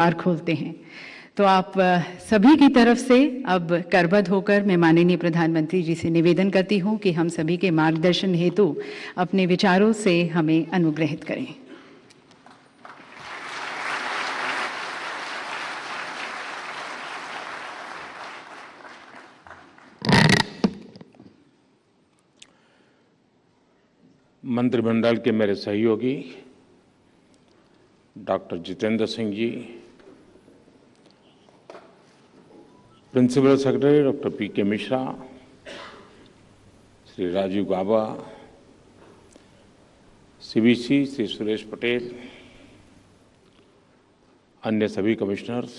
द्वार खोलते हैं। तो आप सभी की तरफ से अब करबद्ध होकर मैं माननीय प्रधानमंत्री जी से निवेदन करती हूं कि हम सभी के मार्गदर्शन हेतु अपने विचारों से हमें अनुग्रहित करें। मंत्रिमंडल के मेरे सहयोगी doctor Jitendra Singh ji, principal secretary doctor P K. Mishra, Shri Rajeev Gaba, CBC Shri Suresh Patel, अन्य सभी कमिश्नर्स,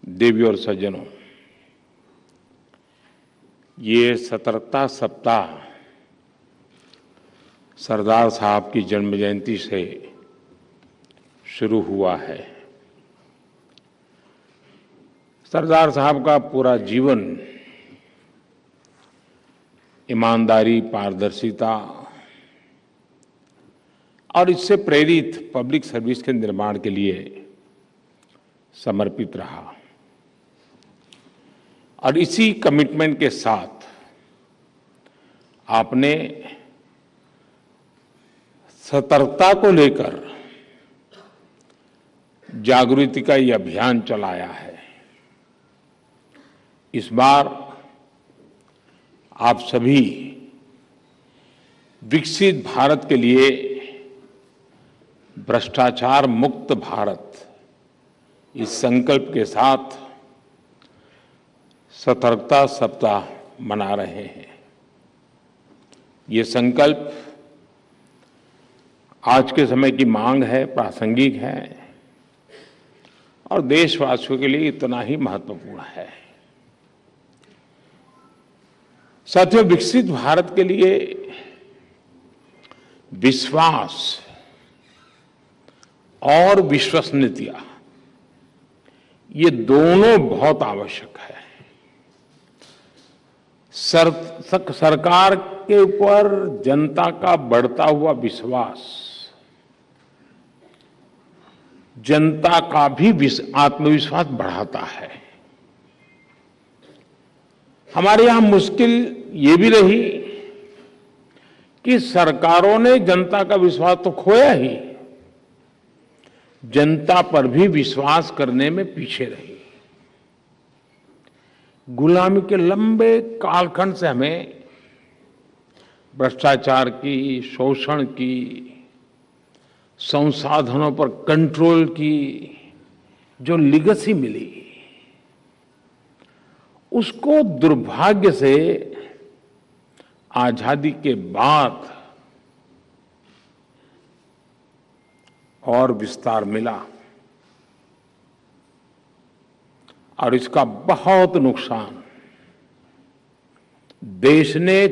देवी और सज्जनों, ये सतर्कता सप्ताह सरदार साहब की जन्म जयंती से शुरू हुआ है। सरदार साहब का पूरा जीवन ईमानदारी, पारदर्शिता और इससे प्रेरित पब्लिक सर्विस के निर्माण के लिए समर्पित रहा और इसी कमिटमेंट के साथ आपने सतर्कता को लेकर जागृति का ये अभियान चलाया है। इस बार आप सभी विकसित भारत के लिए भ्रष्टाचार मुक्त भारत इस संकल्प के साथ सतर्कता सप्ताह मना रहे हैं। ये संकल्प आज के समय की मांग है, प्रासंगिक है और देशवासियों के लिए इतना ही महत्वपूर्ण है। साथियों, विकसित भारत के लिए विश्वास और विश्वसनीयता ये दोनों बहुत आवश्यक है। सरकार के ऊपर जनता का बढ़ता हुआ विश्वास जनता का भी आत्मविश्वास बढ़ाता है। हमारे यहां मुश्किल ये भी रही कि सरकारों ने जनता का विश्वास तो खोया ही, जनता पर भी विश्वास करने में पीछे रही। गुलामी के लंबे कालखंड से हमें भ्रष्टाचार की, शोषण की, संसाधनों पर कंट्रोल की जो लीगेसी मिली, उसको दुर्भाग्य से आजादी के बाद और विस्तार मिला और इसका बहुत नुकसान देश ने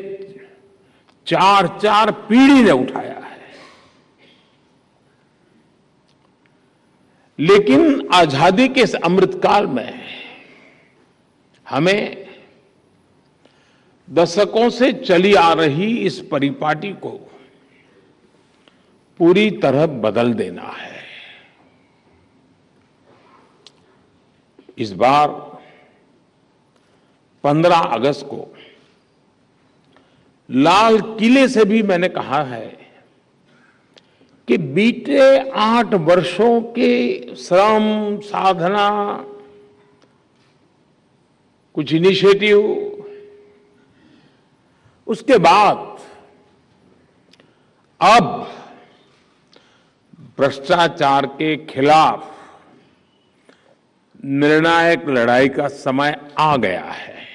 चार पीढ़ी ने उठाया है। लेकिन आजादी के इस अमृतकाल में हमें दशकों से चली आ रही इस परिपाटी को पूरी तरह बदल देना है। इस बार 15 अगस्त को लाल किले से भी मैंने कहा है कि बीते 8 वर्षों के श्रम, साधना, कुछ इनिशिएटिव, उसके बाद अब भ्रष्टाचार के खिलाफ निर्णायक लड़ाई का समय आ गया है।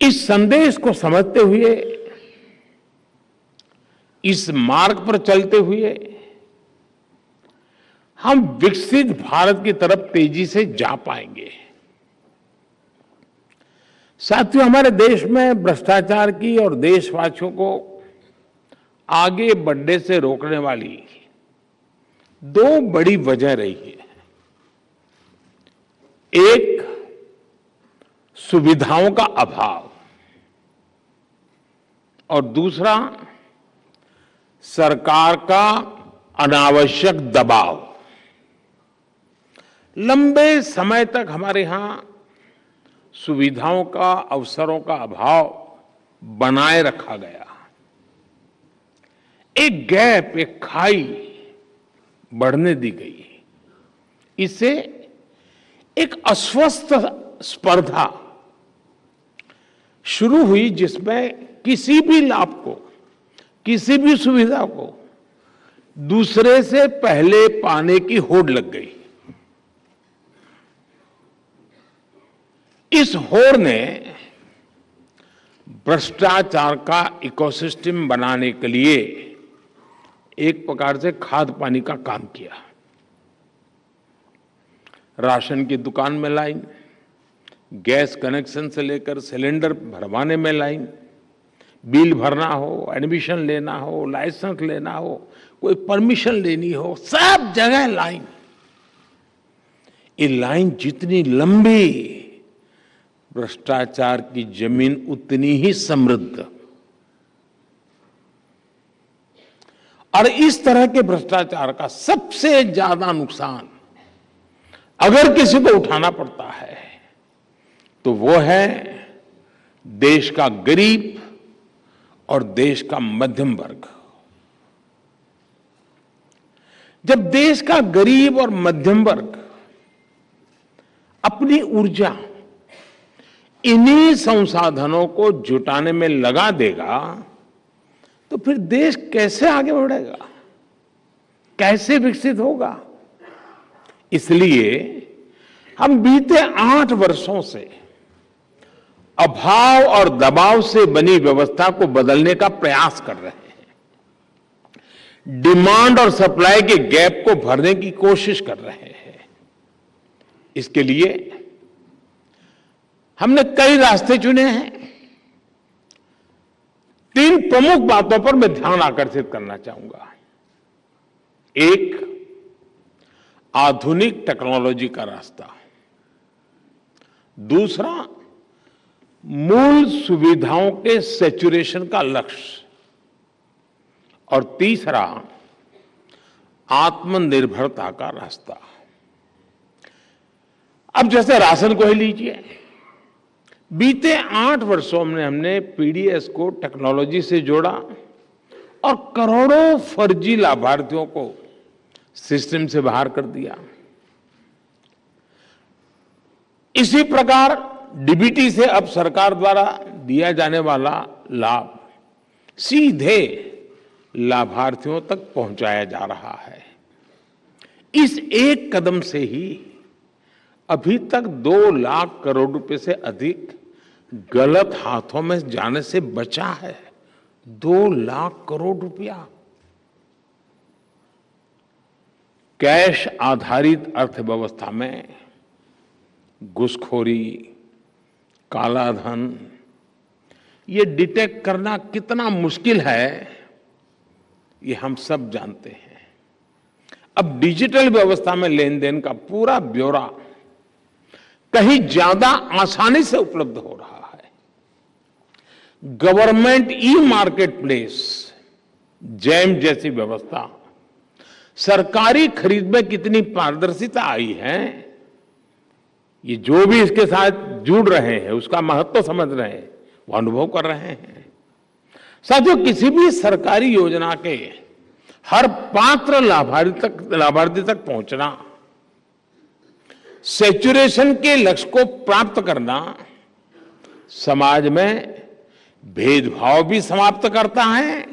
इस संदेश को समझते हुए, इस मार्ग पर चलते हुए हम विकसित भारत की तरफ तेजी से जा पाएंगे। साथियों, हमारे देश में भ्रष्टाचार की और देशवासियों को आगे बढ़ने से रोकने वाली 2 बड़ी वजह रही है। एक, सुविधाओं का अभाव और दूसरा सरकार का अनावश्यक दबाव, लंबे समय तक हमारे यहां सुविधाओं का, अवसरों का अभाव बनाए रखा गया। एक गैप, एक खाई बढ़ने दी गई। इससे एक अस्वस्थ स्पर्धा शुरू हुई, जिसमें किसी भी लाभ को, किसी भी सुविधा को दूसरे से पहले पाने की होड़ लग गई। इस होड़ ने भ्रष्टाचार का इकोसिस्टम बनाने के लिए एक प्रकार से खाद पानी का काम किया। राशन की दुकान में लाइन, गैस कनेक्शन से लेकर सिलेंडर भरवाने में लाइन, बिल भरना हो, एडमिशन लेना हो, लाइसेंस लेना हो, कोई परमिशन लेनी हो, सब जगह लाइन। ये लाइन जितनी लंबी, भ्रष्टाचार की जमीन उतनी ही समृद्ध। और इस तरह के भ्रष्टाचार का सबसे ज्यादा नुकसान अगर किसी को उठाना पड़ता है तो वो है देश का गरीब और देश का मध्यम वर्ग। जब देश का गरीब और मध्यम वर्ग अपनी ऊर्जा इन्हीं संसाधनों को जुटाने में लगा देगा तो फिर देश कैसे आगे बढ़ेगा, कैसे विकसित होगा। इसलिए हम बीते 8 वर्षों से अभाव और दबाव से बनी व्यवस्था को बदलने का प्रयास कर रहे हैं। डिमांड और सप्लाई के गैप को भरने की कोशिश कर रहे हैं। इसके लिए हमने कई रास्ते चुने हैं। 3 प्रमुख बातों पर मैं ध्यान आकर्षित करना चाहूंगा। एक, आधुनिक टेक्नोलॉजी का रास्ता। दूसरा, मूल सुविधाओं के सैचुरेशन का लक्ष्य। और तीसरा, आत्मनिर्भरता का रास्ता। अब जैसे राशन को ही लीजिए, बीते 8 वर्षों में हमने पीडीएस को टेक्नोलॉजी से जोड़ा और करोड़ों फर्जी लाभार्थियों को सिस्टम से बाहर कर दिया। इसी प्रकार डीबीटी से अब सरकार द्वारा दिया जाने वाला लाभ सीधे लाभार्थियों तक पहुंचाया जा रहा है। इस एक कदम से ही अभी तक 2 लाख करोड़ रुपए से अधिक गलत हाथों में जाने से बचा है। 2 लाख करोड़ रुपया। कैश आधारित अर्थव्यवस्था में घुसखोरी, काला धन, ये डिटेक्ट करना कितना मुश्किल है, ये हम सब जानते हैं। अब डिजिटल व्यवस्था में लेन देन का पूरा ब्यौरा कहीं ज्यादा आसानी से उपलब्ध हो रहा है। Government e market place, jam जैसी व्यवस्था, सरकारी खरीद में कितनी पारदर्शिता आई है, ये जो भी इसके साथ जुड़ रहे हैं उसका महत्व समझ रहे हैं, वो अनुभव कर रहे हैं। साथियों, किसी भी सरकारी योजना के हर पात्र लाभार्थी तक पहुंचना, सैचुरेशन के लक्ष्य को प्राप्त करना समाज में भेदभाव भी समाप्त करता है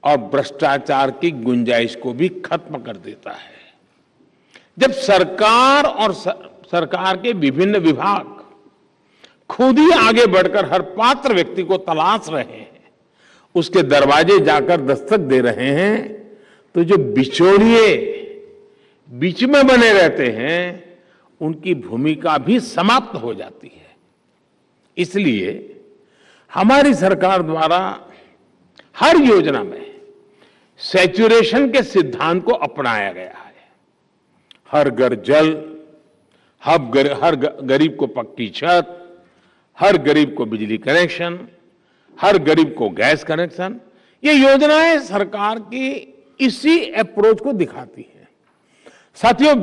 और भ्रष्टाचार की गुंजाइश को भी खत्म कर देता है। जब सरकार और सरकार के विभिन्न विभाग खुद ही आगे बढ़कर हर पात्र व्यक्ति को तलाश रहे हैं, उसके दरवाजे जाकर दस्तक दे रहे हैं, तो जो बिचौलिए बीच में बने रहते हैं उनकी भूमिका भी समाप्त हो जाती है। इसलिए हमारी सरकार द्वारा हर योजना में सैचुरेशन के सिद्धांत को अपनाया गया है। हर घर जल, हर गरीब को पक्की छत, हर गरीब को बिजली कनेक्शन, हर गरीब को गैस कनेक्शन, ये योजनाएं सरकार की इसी अप्रोच को दिखाती हैं। साथियों,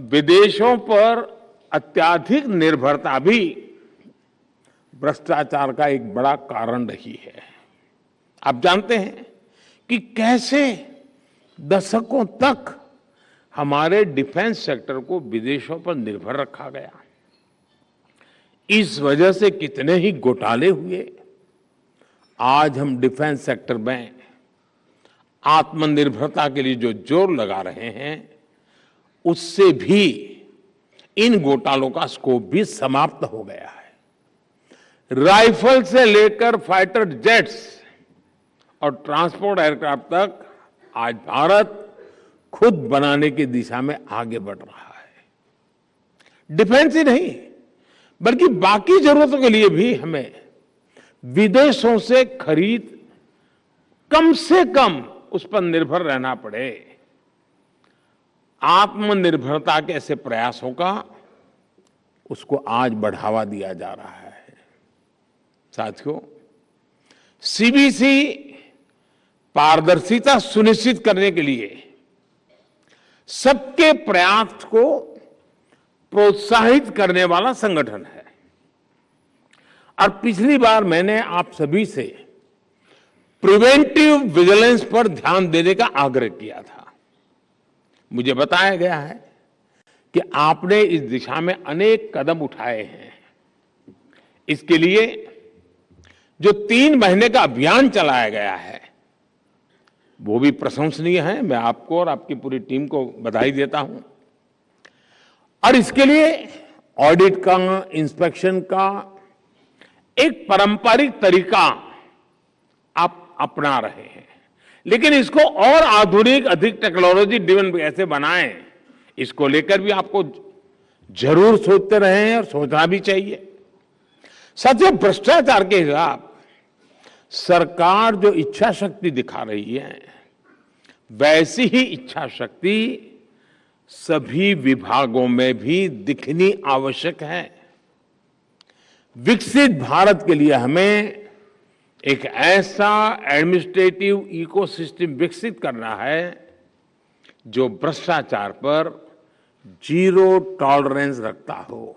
विदेशों पर अत्यधिक निर्भरता भी भ्रष्टाचार का एक बड़ा कारण रही है। आप जानते हैं कि कैसे दशकों तक हमारे डिफेंस सेक्टर को विदेशों पर निर्भर रखा गया। इस वजह से कितने ही घोटाले हुए। आज हम डिफेंस सेक्टर में आत्मनिर्भरता के लिए जो जोर लगा रहे हैं, उससे भी इन घोटालों का स्कोप भी समाप्त हो गया है। राइफल से लेकर फाइटर जेट्स और ट्रांसपोर्ट एयरक्राफ्ट तक आज भारत खुद बनाने की दिशा में आगे बढ़ रहा है। डिफेंस ही नहीं, बल्कि बाकी जरूरतों के लिए भी हमें विदेशों से खरीद कम से कम उस पर निर्भर रहना पड़े। आत्मनिर्भरता के ऐसे प्रयासों का उसको आज बढ़ावा दिया जा रहा है। साथियों, सीबीसी पारदर्शिता सुनिश्चित करने के लिए सबके प्रयास को प्रोत्साहित करने वाला संगठन है। और पिछली बार मैंने आप सभी से प्रिवेंटिव विजिलेंस पर ध्यान देने का आग्रह किया था। मुझे बताया गया है कि आपने इस दिशा में अनेक कदम उठाए हैं। इसके लिए जो 3 महीने का अभियान चलाया गया है, वो भी प्रशंसनीय है। मैं आपको और आपकी पूरी टीम को बधाई देता हूं। और इसके लिए ऑडिट का, इंस्पेक्शन का एक पारंपरिक तरीका आप अपना रहे हैं, लेकिन इसको और आधुनिक, अधिक टेक्नोलॉजी ड्रिवन कैसे बनाएं, इसको लेकर भी आपको जरूर सोचते रहे हैं और सोचना भी चाहिए। साथियों, भ्रष्टाचार के खिलाफ सरकार जो इच्छा शक्ति दिखा रही है, वैसी ही इच्छा शक्ति सभी विभागों में भी दिखनी आवश्यक है। विकसित भारत के लिए हमें एक ऐसा एडमिनिस्ट्रेटिव इकोसिस्टम विकसित करना है जो भ्रष्टाचार पर जीरो टॉलरेंस रखता हो।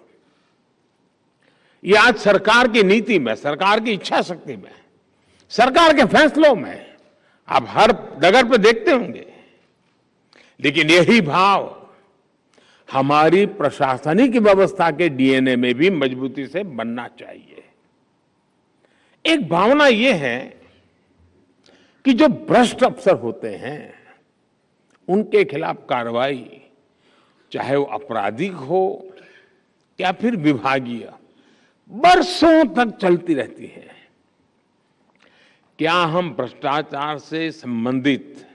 यह आज सरकार की नीति में, सरकार की इच्छा शक्ति में, सरकार के फैसलों में आप हर डगर पर देखते होंगे। लेकिन यही भाव हमारी प्रशासनिक व्यवस्था के डीएनए में भी मजबूती से बनना चाहिए। एक भावना यह है कि जो भ्रष्ट अफसर होते हैं, उनके खिलाफ कार्रवाई, चाहे वो आपराधिक हो या फिर विभागीय, बरसों तक चलती रहती है। क्या हम भ्रष्टाचार से संबंधित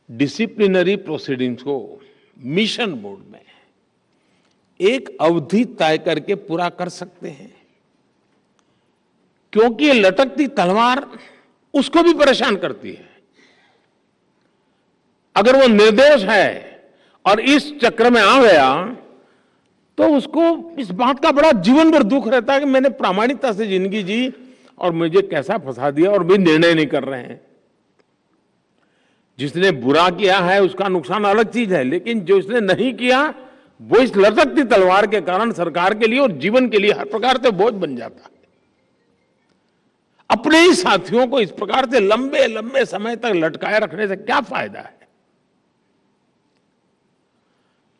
डिसिप्लिनरी प्रोसीडिंग्स को मिशन बोर्ड में एक अवधि तय करके पूरा कर सकते हैं? क्योंकि ये लटकती तलवार उसको भी परेशान करती है। अगर वो निर्दोष है और इस चक्र में आ गया, तो उसको इस बात का बड़ा जीवन भर दुख रहता है कि मैंने प्रामाणिकता से जिंदगी जी और मुझे कैसा फंसा दिया, और भी निर्णय नहीं कर रहे हैं। जिसने बुरा किया है उसका नुकसान अलग चीज है, लेकिन जो इसने नहीं किया वो इस लटकती तलवार के कारण सरकार के लिए और जीवन के लिए हर प्रकार से बोझ बन जाता है। अपने ही साथियों को इस प्रकार से लंबे लंबे समय तक लटकाए रखने से क्या फायदा है?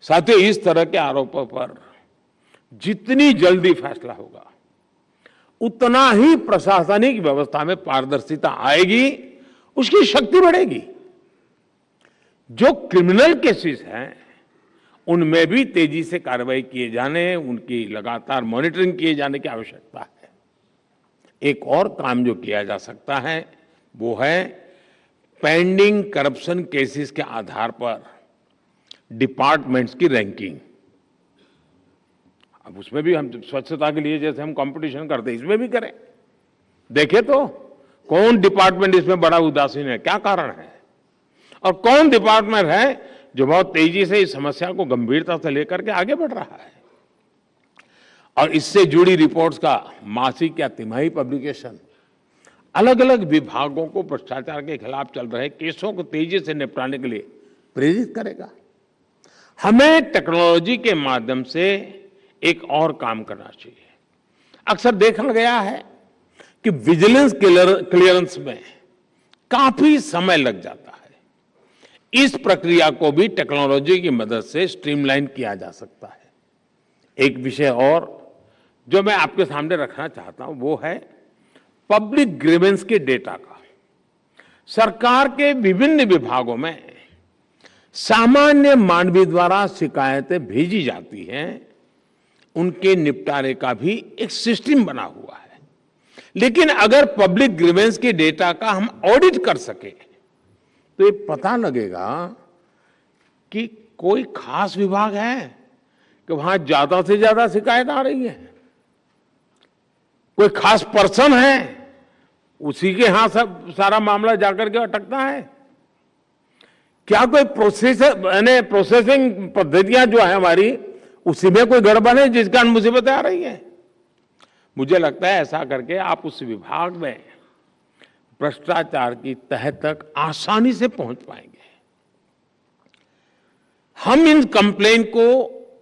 साथियों, इस तरह के आरोपों पर जितनी जल्दी फैसला होगा, उतना ही प्रशासनिक व्यवस्था में पारदर्शिता आएगी, उसकी शक्ति बढ़ेगी। जो क्रिमिनल केसेस हैं, उनमें भी तेजी से कार्रवाई किए जाने, उनकी लगातार मॉनिटरिंग किए जाने की आवश्यकता है। एक और काम जो किया जा सकता है वो है पेंडिंग करप्शन केसेस के आधार पर डिपार्टमेंट्स की रैंकिंग। अब उसमें भी हम स्वच्छता के लिए जैसे हम कंपटीशन करते हैं, इसमें भी करें। देखें तो कौन डिपार्टमेंट इसमें बड़ा उदासीन है, क्या कारण है, और कौन डिपार्टमेंट है जो बहुत तेजी से इस समस्या को गंभीरता से लेकर के आगे बढ़ रहा है। और इससे जुड़ी रिपोर्ट्स का मासिक या तिमाही पब्लिकेशन अलग अलग विभागों को भ्रष्टाचार के खिलाफ चल रहे केसों को तेजी से निपटाने के लिए प्रेरित करेगा। हमें टेक्नोलॉजी के माध्यम से एक और काम करना चाहिए। अक्सर देखा गया है कि विजिलेंस क्लियरेंस में काफी समय लग जाता है। इस प्रक्रिया को भी टेक्नोलॉजी की मदद से स्ट्रीमलाइन किया जा सकता है। एक विषय और जो मैं आपके सामने रखना चाहता हूं वो है पब्लिक ग्रीवेंस के डेटा का। सरकार के विभिन्न विभागों में सामान्य मानवीय द्वारा शिकायतें भेजी जाती हैं, उनके निपटारे का भी एक सिस्टम बना हुआ है। लेकिन अगर पब्लिक ग्रीवेंस के डेटा का हम ऑडिट कर सके तो ये पता लगेगा कि कोई खास विभाग है कि वहां ज्यादा से ज्यादा शिकायत आ रही है, कोई खास पर्सन है उसी के यहां सब सारा मामला जाकर के अटकता है। क्या कोई प्रोसेसिंग पद्धतियां जो है हमारी उसी में कोई गड़बड़ है जिस कारण मुसीबतें आ रही है? मुझे लगता है ऐसा करके आप उस विभाग में भ्रष्टाचार की तह तक आसानी से पहुंच पाएंगे। हम इन कंप्लेंट को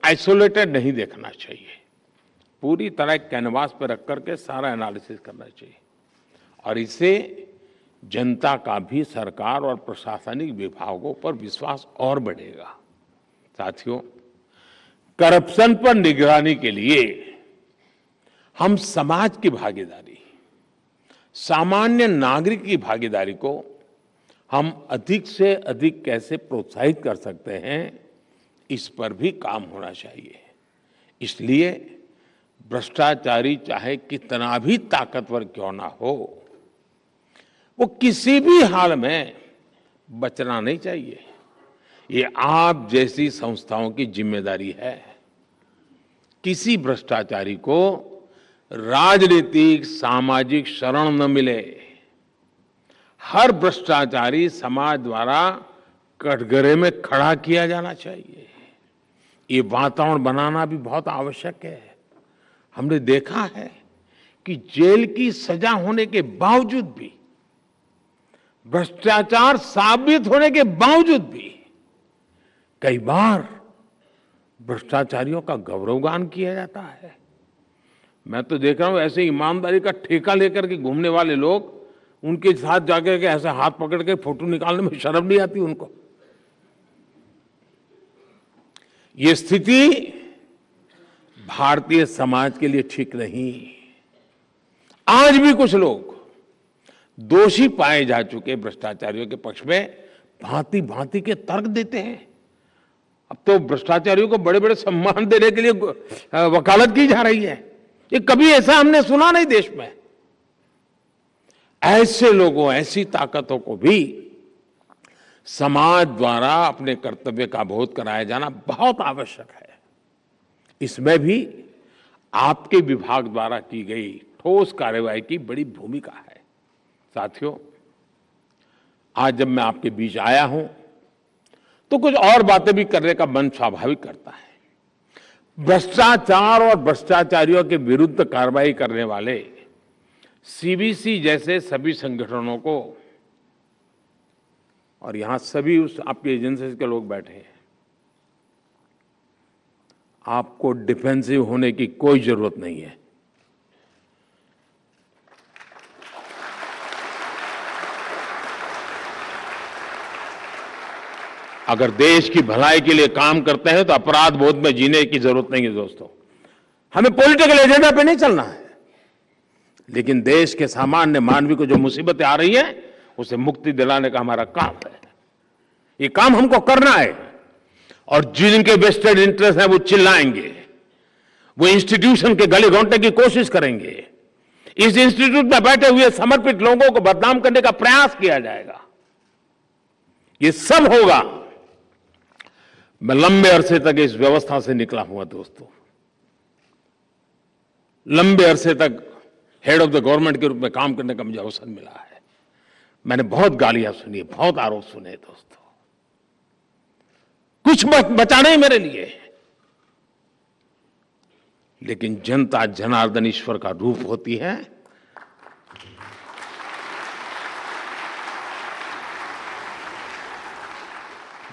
आइसोलेटेड नहीं देखना चाहिए, पूरी तरह कैनवास पर रख करके सारा एनालिसिस करना चाहिए और इससे जनता का भी सरकार और प्रशासनिक विभागों पर विश्वास और बढ़ेगा। साथियों, करप्शन पर निगरानी के लिए हम समाज की भागीदारी, सामान्य नागरिक की भागीदारी को हम अधिक से अधिक कैसे प्रोत्साहित कर सकते हैं, इस पर भी काम होना चाहिए। इसलिए भ्रष्टाचारी चाहे कितना भी ताकतवर क्यों ना हो, वो किसी भी हाल में बचना नहीं चाहिए। ये आप जैसी संस्थाओं की जिम्मेदारी है। किसी भ्रष्टाचारी को राजनीतिक सामाजिक शरण न मिले। हर भ्रष्टाचारी समाज द्वारा कटघरे में खड़ा किया जाना चाहिए। ये वातावरण बनाना भी बहुत आवश्यक है। हमने देखा है कि जेल की सजा होने के बावजूद भी, भ्रष्टाचार साबित होने के बावजूद भी कई बार भ्रष्टाचारियों का गौरवगान किया जाता है। मैं तो देख रहा हूं ऐसे ईमानदारी का ठेका लेकर के घूमने वाले लोग, उनके साथ जाकर के ऐसे हाथ पकड़ के फोटो निकालने में शर्म नहीं आती उनको। ये स्थिति भारतीय समाज के लिए ठीक नहीं। आज भी कुछ लोग दोषी पाए जा चुके भ्रष्टाचारियों के पक्ष में भांति भांति के तर्क देते हैं। अब तो भ्रष्टाचारियों को बड़े बड़े सम्मान देने के लिए वकालत की जा रही है। ये कभी ऐसा हमने सुना नहीं देश में। ऐसे लोगों, ऐसी ताकतों को भी समाज द्वारा अपने कर्तव्य का बोध कराया जाना बहुत आवश्यक है। इसमें भी आपके विभाग द्वारा की गई ठोस कार्रवाई की बड़ी भूमिका है। साथियों, आज जब मैं आपके बीच आया हूं तो कुछ और बातें भी करने का मन स्वाभाविक करता है। भ्रष्टाचार और भ्रष्टाचारियों के विरुद्ध कार्रवाई करने वाले सीबीसी जैसे सभी संगठनों को, और यहां सभी उस आपकी एजेंसी के लोग बैठे हैं, आपको डिफेंसिव होने की कोई जरूरत नहीं है। अगर देश की भलाई के लिए काम करते हैं तो अपराध बोध में जीने की जरूरत नहीं है दोस्तों। हमें पॉलिटिकल एजेंडा पे नहीं चलना है, लेकिन देश के सामान्य मानवी को जो मुसीबतें आ रही हैं उसे मुक्ति दिलाने का हमारा काम है। ये काम हमको करना है। और जिनके वेस्टेड इंटरेस्ट है वो चिल्लाएंगे, वो इंस्टीट्यूशन के गले घोंटने की कोशिश करेंगे, इस इंस्टीट्यूट में बैठे हुए समर्पित लोगों को बदनाम करने का प्रयास किया जाएगा। ये सब होगा। मैं लंबे अरसे तक इस व्यवस्था से निकला हुआ दोस्तों। लंबे अरसे तक हेड ऑफ द गवर्नमेंट के रूप में काम करने का मुझे अवसर मिला है। मैंने बहुत गालियां सुनी, बहुत आरोप सुने दोस्तों। कुछ बचा नहीं मेरे लिए, लेकिन जनता जनार्दन ईश्वर का रूप होती है।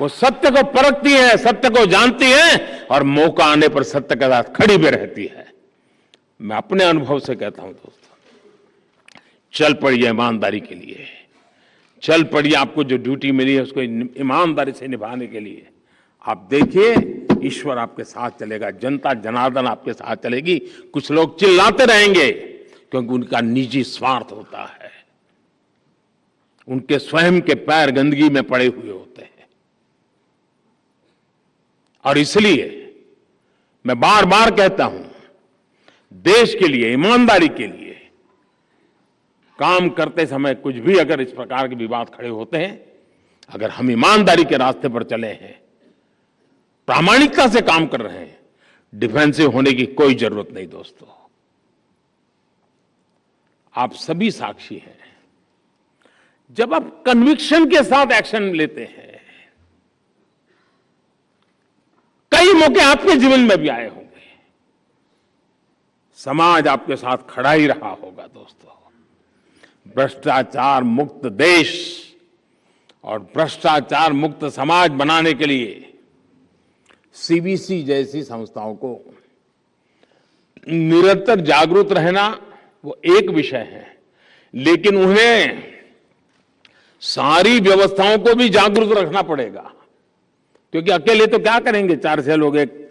वो सत्य को परखती है, सत्य को जानती है और मौका आने पर सत्य के साथ खड़ी भी रहती है। मैं अपने अनुभव से कहता हूं दोस्तों, चल पड़िए ईमानदारी के लिए, चल पड़िए आपको जो ड्यूटी मिली है उसको ईमानदारी से निभाने के लिए। आप देखिए ईश्वर आपके साथ चलेगा, जनता जनार्दन आपके साथ चलेगी। कुछ लोग चिल्लाते रहेंगे क्योंकि उनका निजी स्वार्थ होता है, उनके स्वयं के पैर गंदगी में पड़े हुए होते हैं। और इसलिए मैं बार बार कहता हूं, देश के लिए, ईमानदारी के लिए काम करते समय कुछ भी अगर इस प्रकार के विवाद खड़े होते हैं, अगर हम ईमानदारी के रास्ते पर चले हैं, प्रामाणिकता से काम कर रहे हैं, डिफेंसिव होने की कोई जरूरत नहीं दोस्तों। आप सभी साक्षी हैं, जब आप कन्विक्शन के साथ एक्शन लेते हैं, कई मौके आपके जीवन में भी आए होंगे, समाज आपके साथ खड़ा ही रहा होगा दोस्तों। भ्रष्टाचार मुक्त देश और भ्रष्टाचार मुक्त समाज बनाने के लिए सीबीसी जैसी संस्थाओं को निरंतर जागरूक रहना वो एक विषय है, लेकिन उन्हें सारी व्यवस्थाओं को भी जागरूक रखना पड़ेगा, क्योंकि अकेले तो क्या करेंगे, 4-6 लोग एक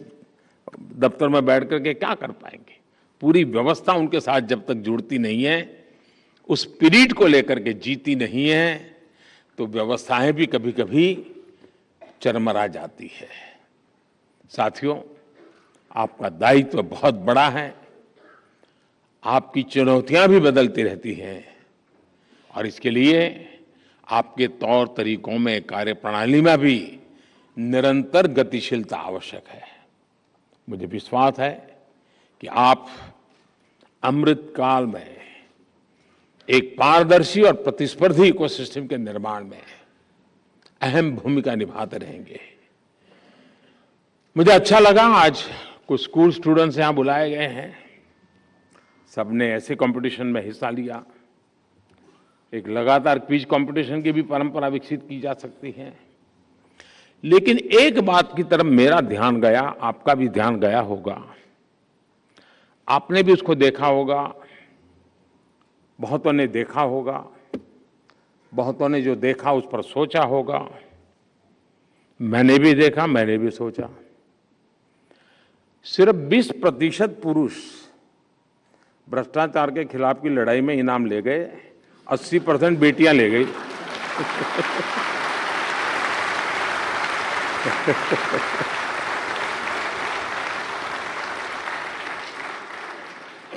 दफ्तर में बैठ करके क्या कर पाएंगे। पूरी व्यवस्था उनके साथ जब तक जुड़ती नहीं है, उस स्पिरिट को लेकर के जीती नहीं है, तो व्यवस्थाएं भी कभी कभी चरमरा जाती है। साथियों, आपका दायित्व बहुत बड़ा है, आपकी चुनौतियां भी बदलती रहती हैं और इसके लिए आपके तौर तरीकों में, कार्यप्रणाली में भी निरंतर गतिशीलता आवश्यक है। मुझे विश्वास है कि आप अमृत काल में एक पारदर्शी और प्रतिस्पर्धी इकोसिस्टम के निर्माण में अहम भूमिका निभाते रहेंगे। मुझे अच्छा लगा, आज कुछ स्कूल स्टूडेंट्स यहां बुलाए गए हैं, सबने ऐसे कंपटीशन में हिस्सा लिया। एक लगातार क्विज कंपटीशन की भी परंपरा विकसित की जा सकती है, लेकिन एक बात की तरफ मेरा ध्यान गया, आपका भी ध्यान गया होगा, आपने भी उसको देखा होगा, बहुतों ने देखा होगा, बहुतों ने जो देखा उस पर सोचा होगा, मैंने भी देखा, मैंने भी सोचा। सिर्फ 20% पुरुष भ्रष्टाचार के खिलाफ की लड़ाई में इनाम ले गए, 80% बेटियां ले गई।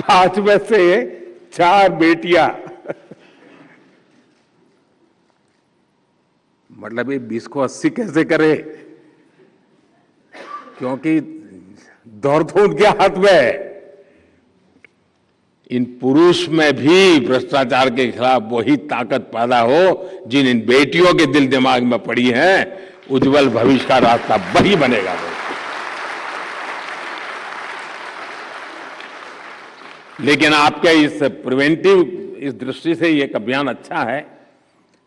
पांच में से 4 बेटियां, मतलब ये 20 को 80 कैसे करे, क्योंकि दौड़ तो उनके हाथ में है। इन पुरुष में भी भ्रष्टाचार के खिलाफ वही ताकत पैदा हो जिन इन बेटियों के दिल दिमाग में पड़ी है, उज्जवल भविष्य का रास्ता वही बनेगा। लेकिन आपके इस प्रिवेंटिव, इस दृष्टि से ये अभियान अच्छा है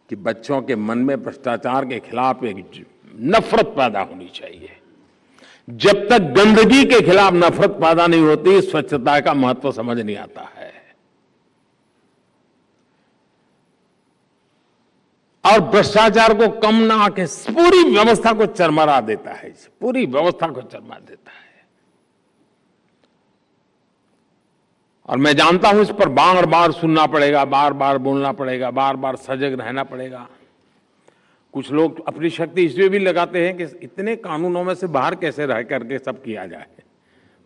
कि बच्चों के मन में भ्रष्टाचार के खिलाफ एक नफरत पैदा होनी चाहिए। जब तक गंदगी के खिलाफ नफरत पैदा नहीं होती, स्वच्छता का महत्व समझ नहीं आता है। और भ्रष्टाचार को कम ना आके पूरी व्यवस्था को चरमरा देता है, पूरी व्यवस्था को चरमरा देता है। और मैं जानता हूं इस पर बार बार सुनना पड़ेगा, बार बार बोलना पड़ेगा, बार बार सजग रहना पड़ेगा। कुछ लोग अपनी शक्ति इसलिए भी लगाते हैं कि इतने कानूनों में से बाहर कैसे रह करके सब किया जाए।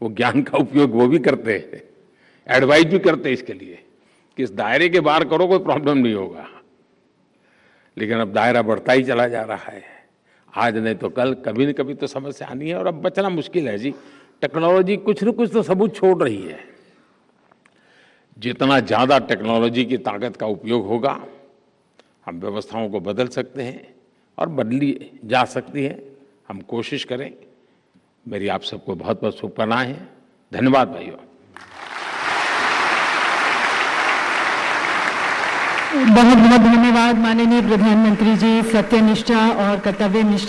वो ज्ञान का उपयोग वो भी करते हैं, एडवाइस भी करते हैं इसके लिए कि इस दायरे के बाहर करो, कोई प्रॉब्लम नहीं होगा। लेकिन अब दायरा बढ़ता ही चला जा रहा है, आज नहीं तो कल, कभी न कभी तो समस्या आनी है और अब बचना मुश्किल है जी। टेक्नोलॉजी कुछ न कुछ तो सबूत छोड़ रही है। जितना ज्यादा टेक्नोलॉजी की ताकत का उपयोग होगा, हम व्यवस्थाओं को बदल सकते हैं और बदली जा सकती है। हम कोशिश करें। मेरी आप सबको बहुत बहुत शुभकामनाएं हैं। धन्यवाद भाइयों। बहुत बहुत धन्यवाद माननीय प्रधानमंत्री जी। सत्यनिष्ठा और कर्तव्य निष्ठा